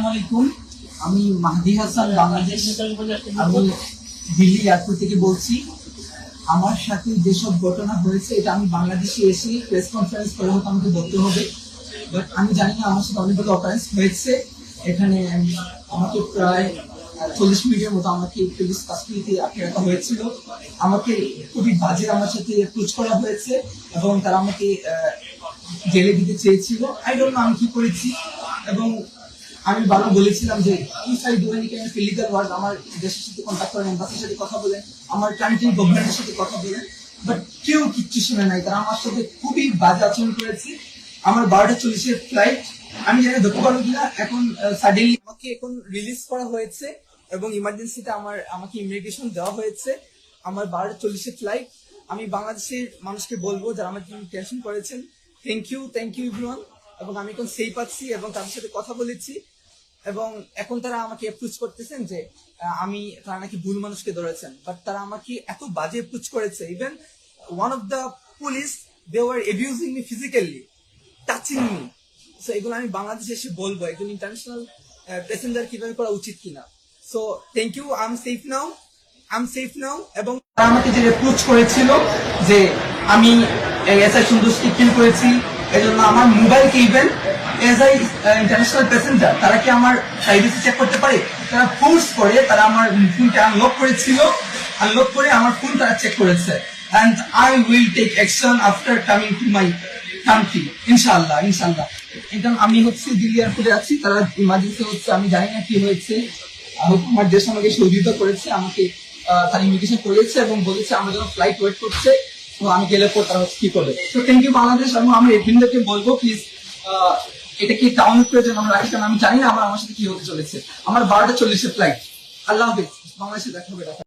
আলাইকুম। আমি মাহদি হাসান, বাংলাদেশ। আমি দিল্লি এয়ারপোর্ট থেকে বলছি। আমার সাথে যেসব ঘটনা হয়েছে এটা আমি বাংলাদেশে এসে প্রেস কনফারেন্স করে হয়তো আমাকে বলতে হবে, বাট আমি জানি না আমার সাথে অনেকগুলো অকারেন্স হয়েছে এখানে। আমাকে প্রায় 40 মিনিটের মতো আমাকে পুলিশ কাস্টডিতে আটকে রাখা হয়েছিল। আমাকে খুবই বাজে আমার সাথে অ্যাপ্রোচ করা হয়েছে এবং তারা আমাকে জেলে দিতে চেয়েছিল। আই ডোন্ট নো আমি কি করেছি। এবং আমি বারবার বলেছিলাম যে if I do any kind of illegal work, আমার দেশের সাথে কন্ট্যাক্ট করেন, এম্বাসির সাথে কথা বলেন, আমার কান্ট্রির গভর্নমেন্টের সাথে কথা বলেন, বাট কেউ কিচ্ছু শুনে নাই। তারা আমার সাথে খুবই বাজে আচরণ করেছে। আমার 12:40-এর ফ্লাইট, আমি জানি ধরতে পারবো কিনা। এখন সাডেনলি আমাকে এখন রিলিজ করা হয়েছে এবং ইমার্জেন্সিতে আমাকে ইমিগ্রেশন দেওয়া হয়েছে। আমার 12:40-এর ফ্লাইট। আমি বাংলাদেশের মানুষকে বলবো যারা আমার জন্য টেনশন করেছেন, থ্যাংক ইউ এভরিওয়ান। এবং আমি এখন সেফ আছি এবং তাদের সাথে কথা বলেছি এবং এখন তারা আমাকে অ্যাপ্রোচ করতেছেন যে তারা নাকি ভুল মানুষকে ধরেছেন, বাট তারা আমাকে এত বাজে অ্যাপ্রোচ করেছে। Even one of the police, they were abusing me physically, touching me. So এগুলো আমি বাংলাদেশে এসে বলবো একজন ইন্টারন্যাশনাল প্যাসেঞ্জার কিভাবে করা উচিত কিনা। So thank you, I am safe now. এবং তারা আমাকে যে অ্যাপ্রোচ করেছিল যে আমি এসআই সন্তুষ্টি কিল করেছি, এই জন্য আমার মোবাইলকে even as I international passenger তারা কি আমার প্রাইভেসি চেক করতে পারে? তারা ফোর্স করে, তারা আমার ফোনটা আনলক করেছিল, আনলক করে আমার ফোন তারা চেক করেছে। And I will take action after coming to my country, ইনশাআল্লাহ। একদম আমি দিল্লি এয়ারপোর্টে আছি। তারা ইমার্জেন্সি হচ্ছে, আমি জানি না কি হয়েছে। আমার দেশ আমাকে সহযোগিতা করেছে, আমাকে তারা ইমিগ্রেশন করেছে এবং বলেছে আমার জন্য ফ্লাইট ওয়েট করছে। তো আমি গেলে পর তারা কি করবে। তো থ্যাংক ইউ বাংলাদেশ। এবং আমি এভিনদেরকে বলবো প্লিজ এটা কি টাউন প্রয়োজন আমরা রাখি, কারণ আমি জানি না আমার সাথে কি হতে চলেছে। আমার 12:40-এর ফ্লাইট। আল্লাহ হাফেজ। বাংলাদেশে দেখা হবে।